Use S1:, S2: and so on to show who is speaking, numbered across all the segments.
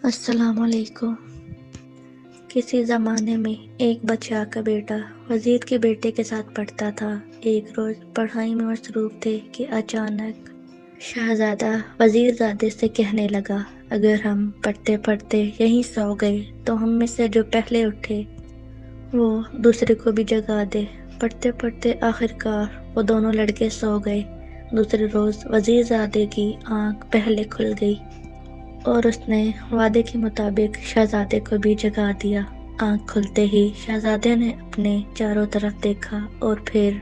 S1: السلام علیکم۔ کسی زمانے میں ایک بادشاہ کا بیٹا وزیر کے بیٹے کے ساتھ پڑھتا تھا۔ ایک روز پڑھائی میں مصروف تھے کہ اچانک شہزادہ وزیر زادے سے کہنے لگا، اگر ہم پڑھتے پڑھتے یہیں سو گئے تو ہم میں سے جو پہلے اٹھے وہ دوسرے کو بھی جگا دے۔ پڑھتے پڑھتے آخرکار وہ دونوں لڑکے سو گئے۔ دوسرے روز وزیر زادے کی آنکھ پہلے کھل گئی اور اس نے وعدے کے مطابق شہزادے کو بھی جگا دیا۔ آنکھ کھلتے ہی شہزادے نے اپنے چاروں طرف دیکھا اور پھر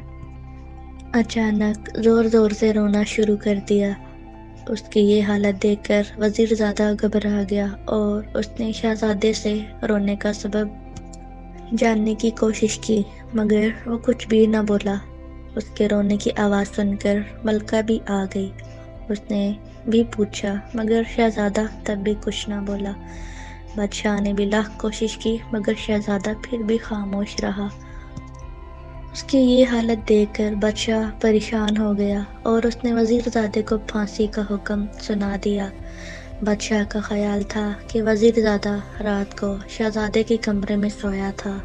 S1: اچانک زور زور سے رونا شروع کر دیا۔ اس کی یہ حالت دیکھ کر وزیر زادہ گھبرا گیا اور اس نے شہزادے سے رونے کا سبب جاننے کی کوشش کی، مگر وہ کچھ بھی نہ بولا۔ اس کے رونے کی آواز سن کر ملکہ بھی آ گئی۔ اس نے بھی پوچھا، مگر شہزادہ تب بھی کچھ نہ بولا۔ بادشاہ نے بھی لاکھ کوشش کی مگر شہزادہ پھر بھی خاموش رہا۔ اس کی یہ حالت دیکھ کر بادشاہ پریشان ہو گیا اور اس نے وزیر زادے کو پھانسی کا حکم سنا دیا۔ بادشاہ کا خیال تھا کہ وزیر زادہ رات کو شہزادے کے کمرے میں سویا تھا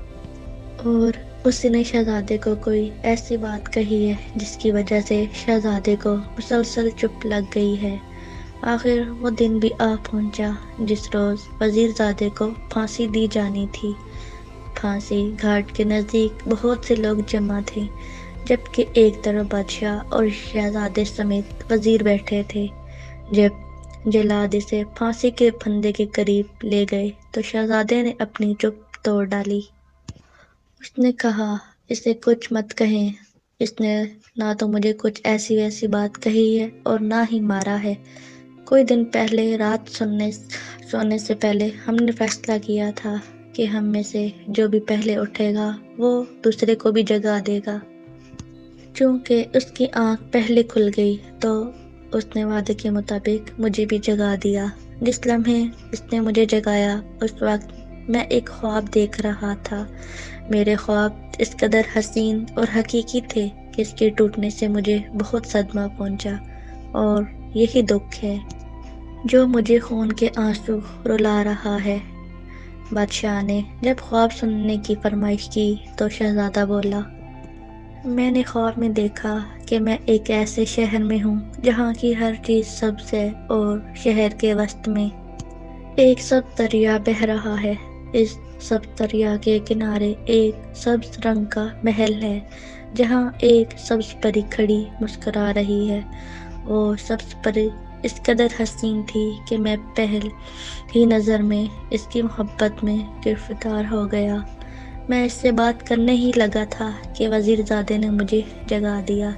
S1: اور اس نے شہزادے کو کوئی ایسی بات کہی ہے جس کی وجہ سے شہزادے کو مسلسل چپ لگ گئی ہے۔ آخر وہ دن بھی آ پہنچا جس روز وزیر زادے کو پھانسی دی جانی تھی۔ پھانسی گھاٹ کے نزدیک بہت سے لوگ جمع تھے، جبکہ ایک طرف بادشاہ اور شہزادے سمیت وزیر بیٹھے تھے۔ جب جلاد اسے پھانسی کے پھندے کے قریب لے گئے تو شہزادے نے اپنی چپ توڑ ڈالی۔ اس نے کہا، اسے کچھ مت کہیں، اس نے نہ تو مجھے کچھ ایسی ویسی بات کہی ہے اور نہ ہی مارا ہے۔ کوئی دن پہلے رات سونے سے پہلے ہم نے فیصلہ کیا تھا کہ ہم میں سے جو بھی پہلے اٹھے گا وہ دوسرے کو بھی جگا دے گا۔ چونکہ اس کی آنکھ پہلے کھل گئی تو اس نے وعدے کے مطابق مجھے بھی جگا دیا۔ جس لمحے اس نے مجھے جگایا اس وقت میں ایک خواب دیکھ رہا تھا۔ میرے خواب اس قدر حسین اور حقیقی تھے کہ اس کے ٹوٹنے سے مجھے بہت صدمہ پہنچا، اور یہی دکھ ہے جو مجھے خون کے آنسو رلا رہا ہے۔ بادشاہ نے جب خواب سننے کی فرمائش کی تو شہزادہ بولا، میں نے خواب میں دیکھا کہ میں ایک ایسے شہر میں ہوں جہاں کی ہر چیز سبز ہے اور شہر کے وسط میں ایک سبز دریا بہہ رہا ہے۔ اس سبز دریا کے کنارے ایک سبز رنگ کا محل ہے جہاں ایک سبز پری کھڑی مسکرا رہی ہے۔ وہ سبز پری اس قدر حسین تھی کہ میں پہل ہی نظر میں اس کی محبت میں گرفتار ہو گیا۔ میں اس سے بات کرنے ہی لگا تھا کہ وزیر زادے نے مجھے جگا دیا۔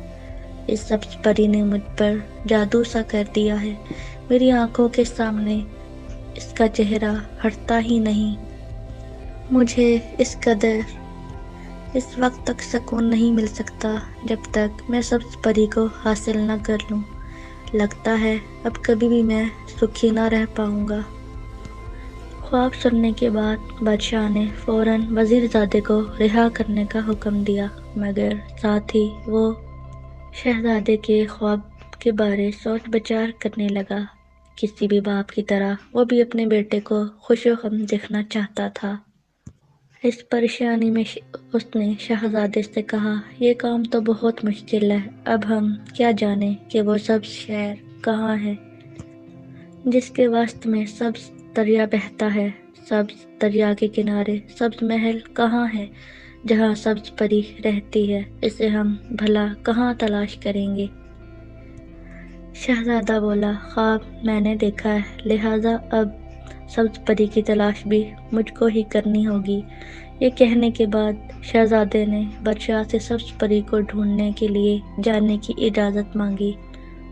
S1: اس سبز پری نے مجھ پر جادو سا کر دیا ہے۔ میری آنکھوں کے سامنے اس کا چہرہ ہٹتا ہی نہیں۔ مجھے اس وقت تک سکون نہیں مل سکتا جب تک میں سبز پری کو حاصل نہ کر لوں۔ لگتا ہے اب کبھی بھی میں سکھی نہ رہ پاؤں گا۔ خواب سننے کے بعد بادشاہ نے فوراً وزیر زادے کو رہا کرنے کا حکم دیا، مگر ساتھ ہی وہ شہزادے کے خواب کے بارے سوچ بچار کرنے لگا۔ کسی بھی باپ کی طرح وہ بھی اپنے بیٹے کو خوش و خم دیکھنا چاہتا تھا۔ اس پریشانی میں اس نے شہزادے سے کہا، یہ کام تو بہت مشکل ہے۔ اب ہم کیا جانیں کہ وہ سبز شہر کہاں ہے جس کے وسط میں سبز دریا بہتا ہے؟ سبز دریا کے کنارے سبز محل کہاں ہے جہاں سبز پری رہتی ہے؟ اسے ہم بھلا کہاں تلاش کریں گے؟ شہزادہ بولا، خواب میں نے دیکھا ہے، لہٰذا اب سبز پری کی تلاش بھی مجھ کو ہی کرنی ہوگی۔ یہ کہنے کے بعد شہزادے نے بادشاہ سے سبز پری کو ڈھونڈنے کے لیے جانے کی اجازت مانگی۔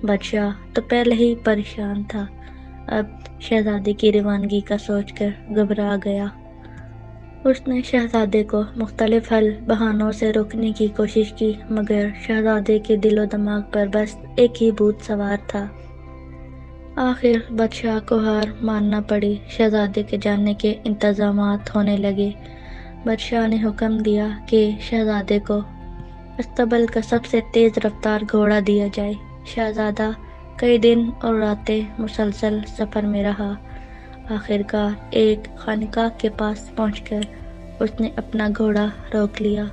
S1: بادشاہ تو پہلے ہی پریشان تھا، اب شہزادے کی روانگی کا سوچ کر گھبرا گیا۔ اس نے شہزادے کو مختلف بہانوں سے روکنے کی کوشش کی، مگر شہزادے کے دل و دماغ پر بس ایک ہی بھوت سوار تھا۔ آخر بادشاہ کو ہار ماننا پڑی۔ شہزادے کے جانے کے انتظامات ہونے لگے۔ بادشاہ نے حکم دیا کہ شہزادے کو استبل کا سب سے تیز رفتار گھوڑا دیا جائے۔ شہزادہ کئی دن اور راتیں مسلسل سفر میں رہا۔ آخر کار ایک خانقاہ کے پاس پہنچ کر اس نے اپنا گھوڑا روک لیا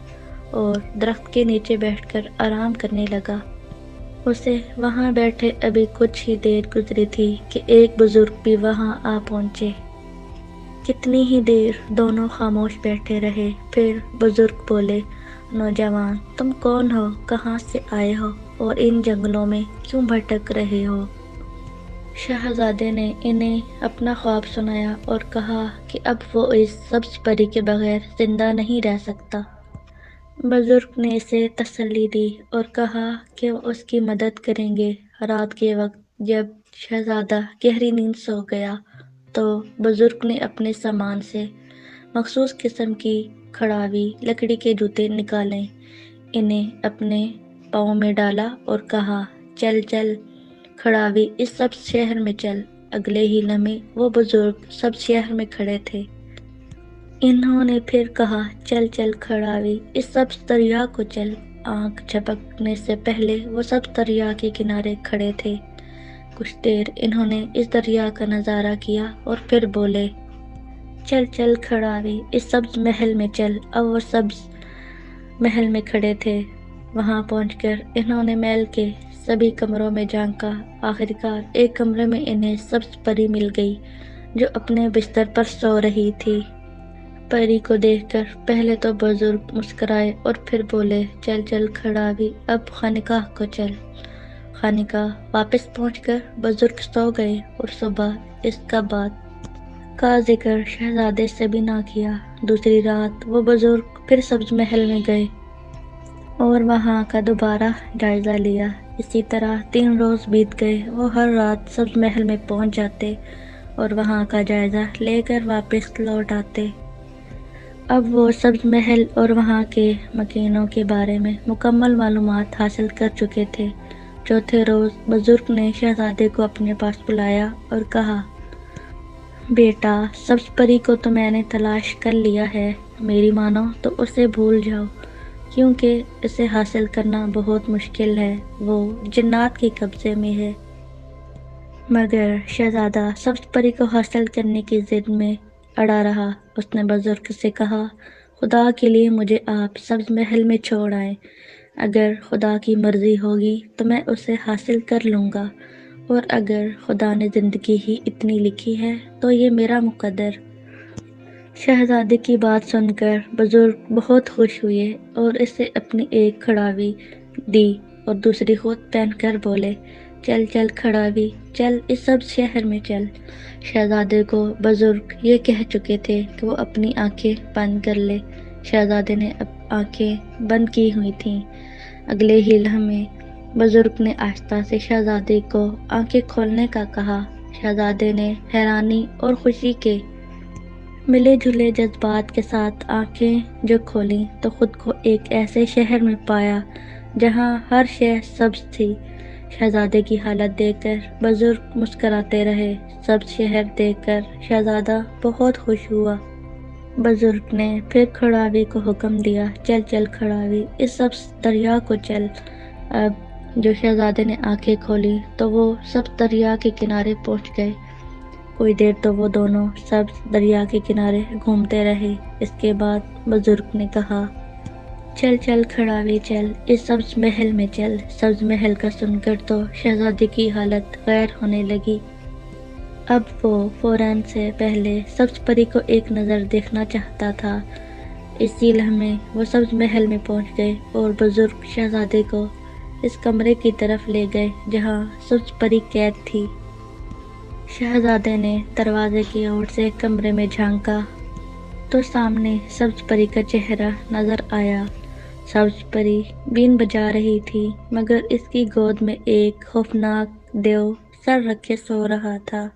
S1: اور درخت کے نیچے بیٹھ کر آرام کرنے لگا۔ اسے وہاں بیٹھے ابھی کچھ ہی دیر گزری تھی کہ ایک بزرگ بھی وہاں آ پہنچے۔ کتنی ہی دیر دونوں خاموش بیٹھے رہے، پھر بزرگ بولے، نوجوان، تم کون ہو، کہاں سے آئے ہو اور ان جنگلوں میں کیوں بھٹک رہے ہو؟ شہزادے نے انہیں اپنا خواب سنایا اور کہا کہ اب وہ اس سبز پری کے بغیر زندہ نہیں رہ سکتا۔ بزرگ نے اسے تسلی دی اور کہا کہ وہ اس کی مدد کریں گے۔ رات کے وقت جب شہزادہ گہری نیند سو گیا تو بزرگ نے اپنے سامان سے مخصوص قسم کی کھڑاوی لکڑی کے جوتے نکالے، انہیں اپنے پاؤں میں ڈالا اور کہا، چل چل کھڑاوی، اس سبز شہر میں چل۔ اگلے ہی لمحے وہ بزرگ سبز شہر میں کھڑے تھے۔ انہوں نے پھر کہا، چل چل کھڑاوی، اس سبز دریا کو چل۔ آنکھ جھپکنے سے پہلے وہ سبز دریا کے کنارے کھڑے تھے۔ کچھ دیر انہوں نے اس دریا کا نظارہ کیا اور پھر بولے، چل چل کھڑاوی، اس سبز محل میں چل۔ اب وہ سبز محل میں کھڑے تھے۔ وہاں پہنچ کر انہوں نے محل کے سبھی کمروں میں جھانکا۔ آخرکار ایک کمرے میں انہیں سبز پری مل گئی جو اپنے بستر پر سو رہی تھی۔ پری کو دیکھ کر پہلے تو بزرگ مسکرائے اور پھر بولے، چل چل کھڑاوی، اب خانقاہ کو چل۔ خانقاہ واپس پہنچ کر بزرگ سو گئے اور صبح اس کا بات کا ذکر شہزادے سے بھی نہ کیا۔ دوسری رات وہ بزرگ پھر سبز محل میں گئے اور وہاں کا دوبارہ جائزہ لیا۔ اسی طرح 3 روز بیت گئے۔ وہ ہر رات سبز محل میں پہنچ جاتے اور وہاں کا جائزہ لے کر واپس لوٹ آتے۔ اب وہ سبز محل اور وہاں کے مکینوں کے بارے میں مکمل معلومات حاصل کر چکے تھے۔ چوتھے روز بزرگ نے شہزادے کو اپنے پاس بلایا اور کہا، بیٹا، سبز پری کو تو میں نے تلاش کر لیا ہے، میری مانو تو اسے بھول جاؤ، کیونکہ اسے حاصل کرنا بہت مشکل ہے، وہ جنات کے قبضے میں ہے۔ مگر شہزادہ سبز پری کو حاصل کرنے کی ضد میں اڑا رہا۔ اس نے بزرگ سے کہا، خدا کے لیے مجھے آپ سبز محل میں چھوڑ آئیں، اگر خدا کی مرضی ہوگی تو میں اسے حاصل کر لوں گا، اور اگر خدا نے زندگی ہی اتنی لکھی ہے تو یہ میرا مقدر۔ شہزادے کی بات سن کر بزرگ بہت خوش ہوئے اور اسے اپنی ایک کھڑاوی دی اور دوسری خود پہن کر بولے، چل چل کھڑاوی، چل اس سبز شہر میں چل۔ شہزادے کو بزرگ یہ کہہ چکے تھے کہ وہ اپنی آنکھیں بند کر لے۔ شہزادے نے آنکھیں بند کی ہوئی تھیں۔ اگلے ہی لمحے بزرگ نے آہستہ سے شہزادے کو آنکھیں کھولنے کا کہا۔ شہزادے نے حیرانی اور خوشی کے ملے جلے جذبات کے ساتھ آنکھیں جو کھولیں تو خود کو ایک ایسے شہر میں پایا جہاں ہر شے سبز تھی۔ شہزادے کی حالت دیکھ کر بزرگ مسکراتے رہے۔ سبز شہر دیکھ کر شہزادہ بہت خوش ہوا۔ بزرگ نے پھر کھڑاوی کو حکم دیا، چل چل کھڑاوی، اس سبز دریا کو چل۔ اب جو شہزادے نے آنکھیں کھولی تو وہ سبز دریا کے کنارے پہنچ گئے۔ کوئی دیر تو وہ دونوں سبز دریا کے کنارے گھومتے رہے۔ اس کے بعد بزرگ نے کہا، چل چل کھڑاوی، چل اس سبز محل میں چل۔ سبز محل کا سن کر تو شہزادے کی حالت غیر ہونے لگی۔ اب وہ فوراً سے پہلے سبز پری کو ایک نظر دیکھنا چاہتا تھا۔ اسی لمحے وہ سبز محل میں پہنچ گئے اور بزرگ شہزادے کو اس کمرے کی طرف لے گئے جہاں سبز پری قید تھی۔ شہزادے نے دروازے کی اور سے کمرے میں جھانکا تو سامنے سبز پری کا چہرہ نظر آیا۔ سبز پری بین بجا رہی تھی، مگر اس کی گود میں ایک خوفناک دیو سر رکھے سو رہا تھا۔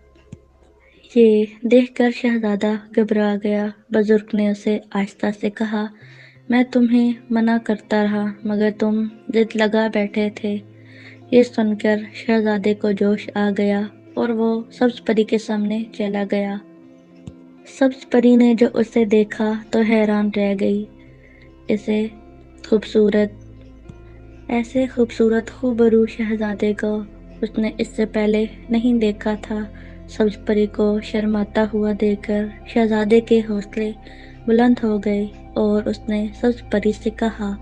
S1: یہ دیکھ کر شہزادہ گھبرا گیا۔ بزرگ نے اسے آہستہ سے کہا، میں تمہیں منع کرتا رہا مگر تم ضد لگا بیٹھے تھے۔ یہ سن کر شہزادے کو جوش آ گیا اور وہ سبز پری کے سامنے چلا گیا۔ سبز پری نے جو اسے دیکھا تو حیران رہ گئی۔ ایسے خوبصورت خوبرو شہزادے کو اس نے اس سے پہلے نہیں دیکھا تھا۔ سبز پری کو شرماتا ہوا دیکھ کر شہزادے کے حوصلے بلند ہو گئے اور اس نے سبز پری سے کہا،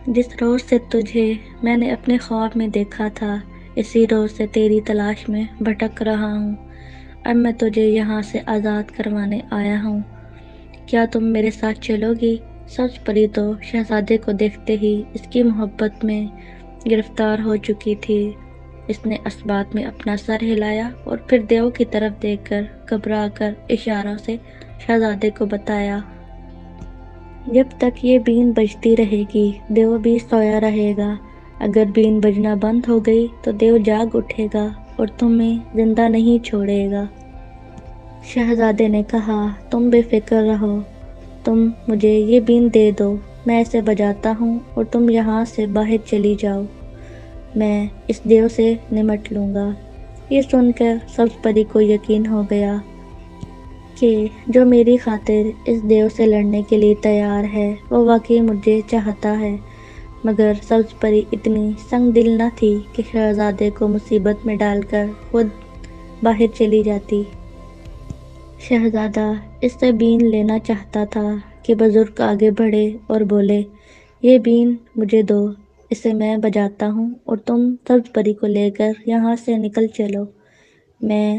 S1: جس روز سے تجھے میں نے اپنے خواب میں دیکھا تھا، اسی روز سے تیری تلاش میں بھٹک رہا ہوں۔ اب میں تجھے یہاں سے آزاد کروانے آیا ہوں، کیا تم میرے ساتھ چلو گی؟ سبز پری تو شہزادے کو دیکھتے ہی اس کی محبت میں گرفتار ہو چکی تھی۔ اس نے اس بات میں اپنا سر ہلایا اور پھر دیو کی طرف دیکھ کر گھبرا کر اشاروں سے شہزادے کو بتایا، جب تک یہ بین بجتی رہے گی دیو بھی سویا رہے گا، اگر بین بجنا بند ہو گئی تو دیو جاگ اٹھے گا اور تمہیں زندہ نہیں چھوڑے گا۔ شہزادے نے کہا، تم بے فکر رہو، تم مجھے یہ بین دے دو، میں اسے بجاتا ہوں اور تم یہاں سے باہر چلی جاؤ، میں اس دیو سے نمٹ لوں گا۔ یہ سن کر سبز پری کو یقین ہو گیا کہ جو میری خاطر اس دیو سے لڑنے کے لیے تیار ہے وہ واقعی مجھے چاہتا ہے، مگر سبز پری اتنی سنگ دل نہ تھی کہ شہزادے کو مصیبت میں ڈال کر خود باہر چلی جاتی۔ شہزادہ اس سے بین لینا چاہتا تھا کہ بزرگ آگے بڑھے اور بولے، یہ بین مجھے دو، اسے میں بجاتا ہوں اور تم سبز پری کو لے کر یہاں سے نکل چلو، میں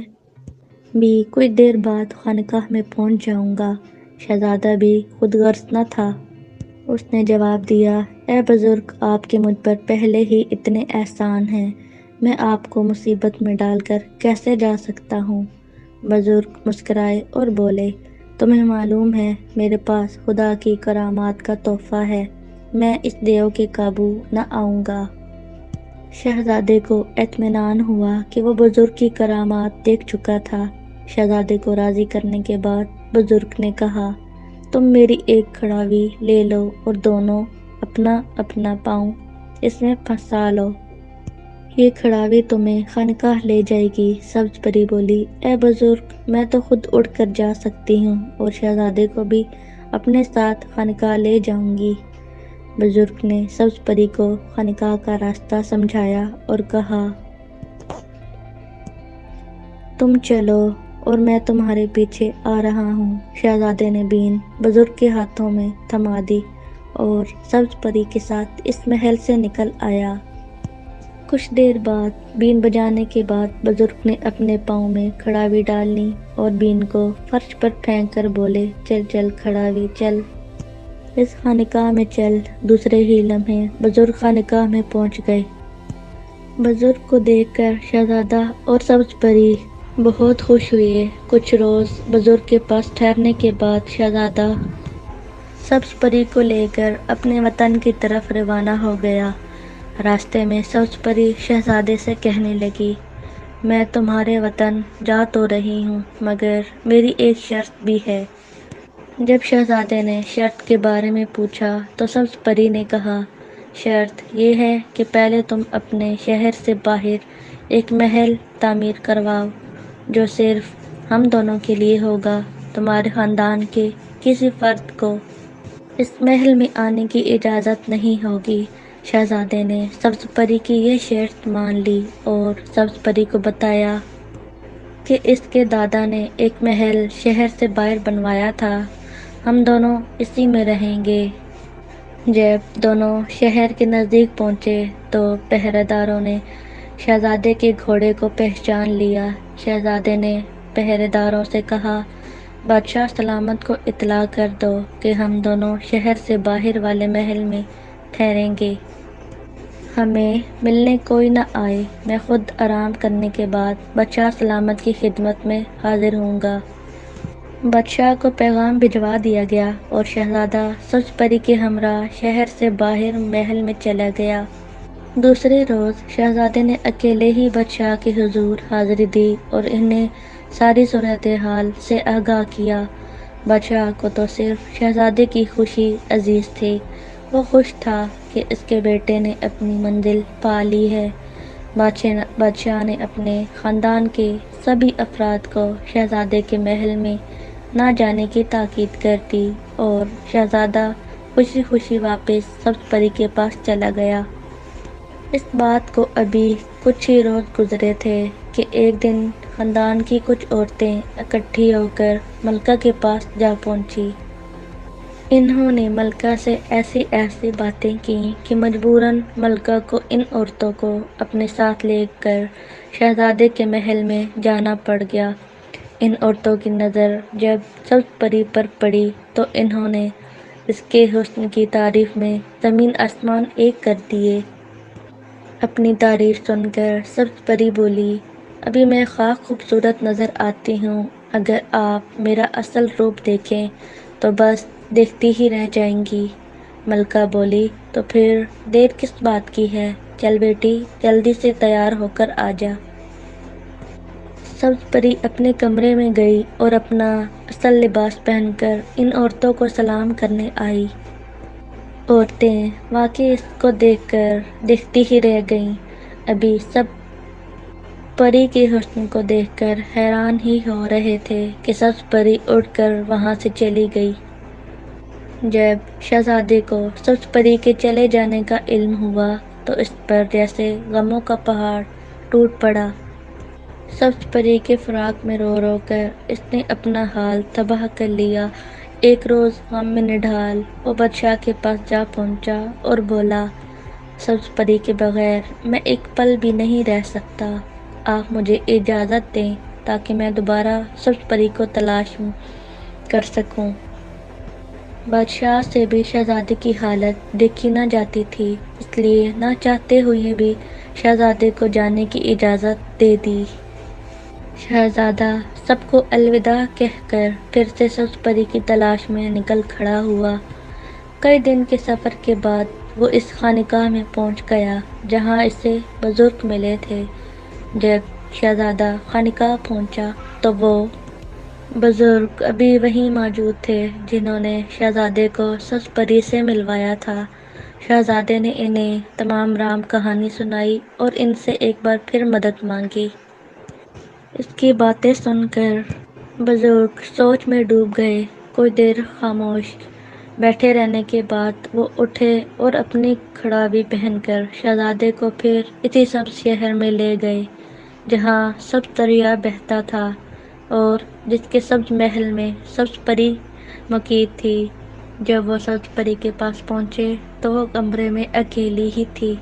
S1: بھی کچھ دیر بعد خانقاہ میں پہنچ جاؤں گا۔ شہزادہ بھی خود غرض نہ تھا۔ اس نے جواب دیا، اے بزرگ، آپ کے مجھ پر پہلے ہی اتنے احسان ہیں، میں آپ کو مصیبت میں ڈال کر کیسے جا سکتا ہوں؟ بزرگ مسکرائے اور بولے، تمہیں معلوم ہے میرے پاس خدا کی کرامات کا تحفہ ہے، میں اس دیو کے قابو نہ آؤں گا۔ شہزادے کو اطمینان ہوا کہ وہ بزرگ کی کرامات دیکھ چکا تھا۔ شہزادے کو راضی کرنے کے بعد بزرگ نے کہا، تم میری ایک کھڑاوی لے لو اور دونوں اپنا اپنا پاؤں اس میں پھنسا لو، یہ کھڑاوی تمہیں خانقاہ لے جائے گی۔ سبز پری بولی، اے بزرگ، میں تو خود اڑ کر جا سکتی ہوں اور شہزادے کو بھی اپنے ساتھ خانقاہ لے جاؤں گی۔ بزرگ نے سبز پری کو خانقاہ کا راستہ سمجھایا اور کہا، تم چلو اور میں تمہارے پیچھے آ رہا ہوں۔ شہزادے نے بین بزرگ کے ہاتھوں میں تھما دی اور سبز پری کے ساتھ اس محل سے نکل آیا۔ کچھ دیر بعد بین بجانے کے بعد بزرگ نے اپنے پاؤں میں کھڑاوی ڈال لی اور بین کو فرش پر پھینک کر بولے، چل چل کھڑاوی چل، اس خانقاہ میں چل۔ دوسرے ہی لمحے بزرگ خانقاہ میں پہنچ گئے۔ بزرگ کو دیکھ کر شہزادہ اور سبز پری بہت خوش ہوئے۔ کچھ روز بزرگ کے پاس ٹھہرنے کے بعد شہزادہ سبز پری کو لے کر اپنے وطن کی طرف روانہ ہو گیا۔ راستے میں سبز پری شہزادے سے کہنے لگی، میں تمہارے وطن جا تو رہی ہوں مگر میری ایک شرط بھی ہے۔ جب شہزادے نے شرط کے بارے میں پوچھا تو سبز پری نے کہا، شرط یہ ہے کہ پہلے تم اپنے شہر سے باہر ایک محل تعمیر کرواؤ جو صرف ہم دونوں کے لیے ہوگا، تمہارے خاندان کے کسی فرد کو اس محل میں آنے کی اجازت نہیں ہوگی۔ شہزادے نے سبز پری کی یہ شرط مان لی اور سبز پری کو بتایا کہ اس کے دادا نے ایک محل شہر سے باہر بنوایا تھا، ہم دونوں اسی میں رہیں گے۔ جب دونوں شہر کے نزدیک پہنچے تو پہرے داروں نے شہزادے کے گھوڑے کو پہچان لیا۔ شہزادے نے پہرے داروں سے کہا، بادشاہ سلامت کو اطلاع کر دو کہ ہم دونوں شہر سے باہر والے محل میں ٹھہریں گے، ہمیں ملنے کوئی نہ آئے، میں خود آرام کرنے کے بعد بادشاہ سلامت کی خدمت میں حاضر ہوں گا۔ بادشاہ کو پیغام بھجوا دیا گیا اور شہزادہ سبز پری کے ہمراہ شہر سے باہر محل میں چلا گیا۔ دوسرے روز شہزادے نے اکیلے ہی بادشاہ کے حضور حاضری دی اور انہیں ساری صورتحال سے آگاہ کیا۔ بادشاہ کو تو صرف شہزادے کی خوشی عزیز تھی، وہ خوش تھا کہ اس کے بیٹے نے اپنی منزل پا لی ہے۔ بادشاہ نے اپنے خاندان کے سبھی افراد کو شہزادے کے محل میں نہ جانے کی تاکید کر دی اور شہزادہ خوشی خوشی واپس سبز پری کے پاس چلا گیا۔ اس بات کو ابھی کچھ ہی روز گزرے تھے کہ ایک دن خاندان کی کچھ عورتیں اکٹھی ہو کر ملکہ کے پاس جا پہنچی۔ انہوں نے ملکہ سے ایسی ایسی باتیں کیں کہ مجبوراً ملکہ کو ان عورتوں کو اپنے ساتھ لے کر شہزادے کے محل میں جانا پڑ گیا۔ ان عورتوں کی نظر جب سبز پری پر پڑی تو انہوں نے اس کے حسن کی تعریف میں زمین آسمان ایک کر دیے۔ اپنی تعریف سن کر سبز پری بولی، ابھی میں خواہ خوبصورت نظر آتی ہوں، اگر آپ میرا اصل روپ دیکھیں تو بس دیکھتی ہی رہ جائیں گی۔ ملکہ بولی، تو پھر دیر کس بات کی ہے، چل بیٹی جلدی سے تیار ہو کر آ جا۔ سبز پری اپنے کمرے میں گئی اور اپنا اصل لباس پہن کر ان عورتوں کو سلام کرنے آئی۔ عورتیں واقعی اس کو دیکھ کر دیکھتی ہی رہ گئیں۔ ابھی سب پری کے حسن کو دیکھ کر حیران ہی ہو رہے تھے کہ سبز پری اڑ کر وہاں سے چلی گئی۔ جب شہزادے کو سبز پری کے چلے جانے کا علم ہوا تو اس پر جیسے غموں کا پہاڑ ٹوٹ پڑا۔ سبز پری کے فراق میں رو رو کر اس نے اپنا حال تباہ کر لیا۔ ایک روز غم میں نڈھال وہ بادشاہ کے پاس جا پہنچا اور بولا، سبز پری کے بغیر میں ایک پل بھی نہیں رہ سکتا، آپ مجھے اجازت دیں تاکہ میں دوبارہ سبز پری کو تلاش کر سکوں۔ بادشاہ سے بھی شہزادے کی حالت دیکھی نہ جاتی تھی، اس لیے نہ چاہتے ہوئے بھی شہزادے کو جانے کی اجازت دے دی۔ شہزادہ سب کو الوداع کہہ کر پھر سے سبز پری کی تلاش میں نکل کھڑا ہوا۔ کئی دن کے سفر کے بعد وہ اس خانقاہ میں پہنچ گیا جہاں اسے بزرگ ملے تھے۔ جب شہزادہ خانقاہ پہنچا تو وہ بزرگ ابھی وہیں موجود تھے جنہوں نے شہزادے کو سبز پری سے ملوایا تھا۔ شہزادے نے انہیں تمام رام کہانی سنائی اور ان سے ایک بار پھر مدد مانگی۔ اس کی باتیں سن کر بزرگ سوچ میں ڈوب گئے۔ کچھ دیر خاموش بیٹھے رہنے کے بعد وہ اٹھے اور اپنی کھڑابی پہن کر شہزادے کو پھر اسی سبز شہر میں لے گئے جہاں سبز دریا بہتا تھا اور جس کے سبز محل میں سبز پری مقید تھی۔ جب وہ سبز پری کے پاس پہنچے تو وہ کمرے میں اکیلی ہی تھی۔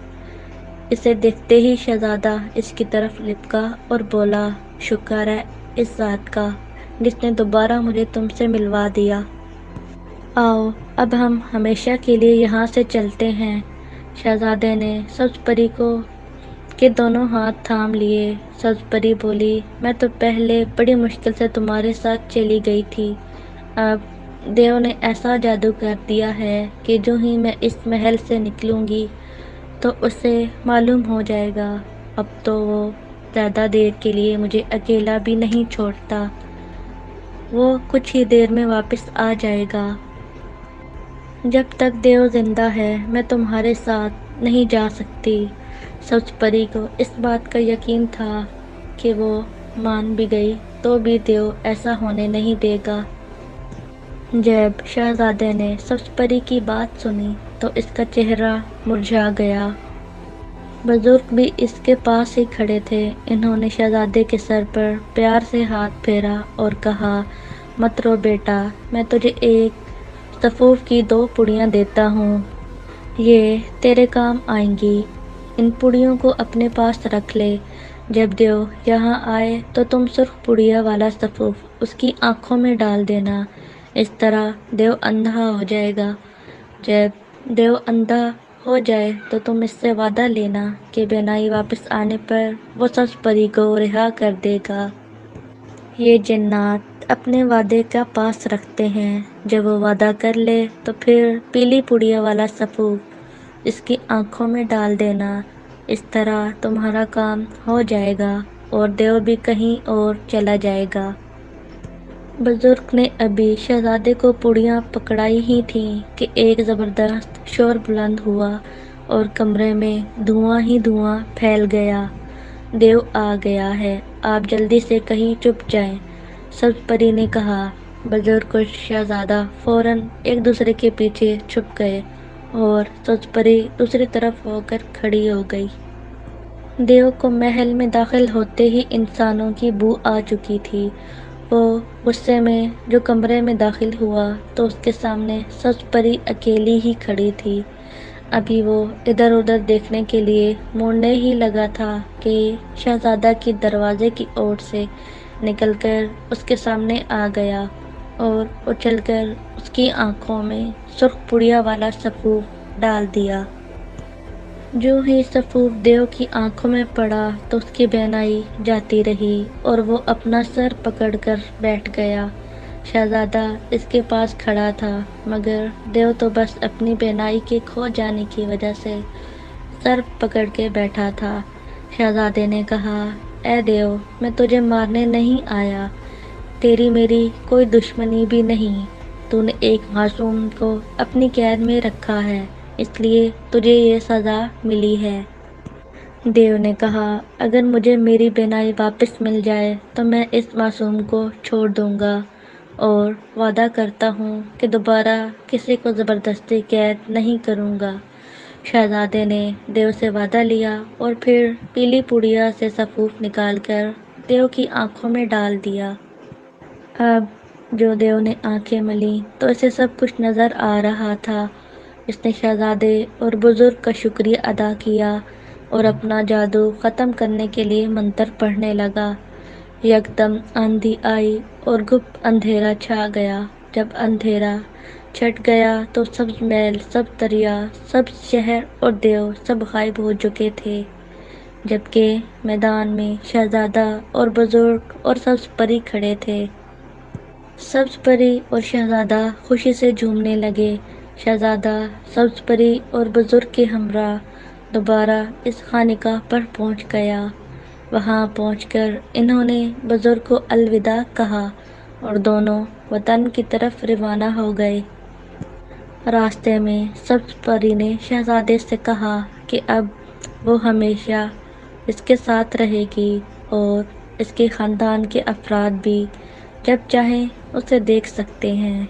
S1: اسے دیکھتے ہی شہزادہ اس کی طرف لپکا اور بولا، شکر ہے اس ذات کا جس نے دوبارہ مجھے تم سے ملوا دیا۔ آؤ اب ہم ہمیشہ کے لیے یہاں سے چلتے ہیں۔ شہزادے نے سبز پری کے دونوں ہاتھ تھام لیے۔ سبز پری بولی، میں تو پہلے بڑی مشکل سے تمہارے ساتھ چلی گئی تھی، اب دیو نے ایسا جادو کر دیا ہے کہ جو ہی میں اس محل سے نکلوں گی تو اسے معلوم ہو جائے گا، اب تو وہ زیادہ دیر کے لیے مجھے اکیلا بھی نہیں چھوڑتا، وہ کچھ ہی دیر میں واپس آ جائے گا۔ جب تک دیو زندہ ہے میں تمہارے ساتھ نہیں جا سکتی۔ سبز پری کو اس بات کا یقین تھا کہ وہ مان بھی گئی تو بھی دیو ایسا ہونے نہیں دے گا۔ جب شہزادے نے سبز پری کی بات سنی تو اس کا چہرہ مرجھا گیا۔ بزرگ بھی اس کے پاس ہی کھڑے تھے۔ انہوں نے شہزادے کے سر پر پیار سے ہاتھ پھیرا اور کہا، مت رو بیٹا، میں تجھے ایک سفوف کی 2 پڑیاں دیتا ہوں، یہ تیرے کام آئیں گی۔ ان پڑیوں کو اپنے پاس رکھ لے، جب دیو یہاں آئے تو تم سرخ پڑیا والا سفوف اس کی آنکھوں میں ڈال دینا، اس طرح دیو اندھا ہو جائے گا۔ جب دیو اندھا ہو جائے تو تم اس سے وعدہ لینا کہ بینائی واپس آنے پر وہ سبز پری کو رہا کر دے گا۔ یہ جنات اپنے وعدے کا پاس رکھتے ہیں، جب وہ وعدہ کر لے تو پھر پیلی پڑیا والا سفوف اس کی آنکھوں میں ڈال دینا، اس طرح تمہارا کام ہو جائے گا اور دیو بھی کہیں اور چلا جائے گا۔ بزرگ نے ابھی شہزادے کو پڑیاں پکڑائی ہی تھیں کہ ایک زبردست شور بلند ہوا اور کمرے میں دھواں ہی دھواں پھیل گیا۔ دیو آ گیا ہے، آپ جلدی سے کہیں چھپ جائیں، سبز پری نے کہا۔ بزرگ اور شہزادہ فوراً ایک دوسرے کے پیچھے چھپ گئے اور سبز پری دوسری طرف ہو کر کھڑی ہو گئی۔ دیو کو محل میں داخل ہوتے ہی انسانوں کی بو آ چکی تھی۔ وہ غصے میں جو کمرے میں داخل ہوا تو اس کے سامنے سبز پری اکیلی ہی کھڑی تھی۔ ابھی وہ ادھر ادھر دیکھنے کے لیے مڑنے ہی لگا تھا کہ شہزادہ کی دروازے کی اوٹ سے نکل کر اس کے سامنے آ گیا اور اچھل کر اس کی آنکھوں میں سرخ پڑیا والا سفوف ڈال دیا۔ جو ہی سفوف دیو کی آنکھوں میں پڑا تو اس کی بینائی جاتی رہی اور وہ اپنا سر پکڑ کر بیٹھ گیا۔ شہزادہ اس کے پاس کھڑا تھا مگر دیو تو بس اپنی بینائی کے کھو جانے کی وجہ سے سر پکڑ کے بیٹھا تھا۔ شہزادے نے کہا، اے دیو، میں تجھے مارنے نہیں آیا، تیری میری کوئی دشمنی بھی نہیں، تو نے ایک معصوم کو اپنی قید میں رکھا ہے، اس لیے تجھے یہ سزا ملی ہے۔ دیو نے کہا، اگر مجھے میری بینائی واپس مل جائے تو میں اس معصوم کو چھوڑ دوں گا اور وعدہ کرتا ہوں کہ دوبارہ کسی کو زبردستی قید نہیں کروں گا۔ شہزادے نے دیو سے وعدہ لیا اور پھر پیلی پڑیا سے سفوف نکال کر دیو کی آنکھوں میں ڈال دیا۔ اب جو دیو نے آنکھیں ملیں تو اسے سب کچھ نظر آ رہا تھا۔ اس نے شہزادے اور بزرگ کا شکریہ ادا کیا اور اپنا جادو ختم کرنے کے لیے منتر پڑھنے لگا۔ یکدم آندھی آئی اور گپ اندھیرا چھا گیا۔ جب اندھیرا چھٹ گیا تو سبز محل، سبز دریا، سبز شہر اور دیو سب غائب ہو چکے تھے، جبکہ میدان میں شہزادہ اور بزرگ اور سبز پری کھڑے تھے۔ سبز پری اور شہزادہ خوشی سے جھومنے لگے۔ شہزادہ سبز پری اور بزرگ کے ہمراہ دوبارہ اس خانقاہ پر پہنچ گیا۔ وہاں پہنچ کر انہوں نے بزرگ کو الوداع کہا اور دونوں وطن کی طرف روانہ ہو گئے۔ راستے میں سبز پری نے شہزادے سے کہا کہ اب وہ ہمیشہ اس کے ساتھ رہے گی اور اس کے خاندان کے افراد بھی جب چاہیں اسے دیکھ سکتے ہیں۔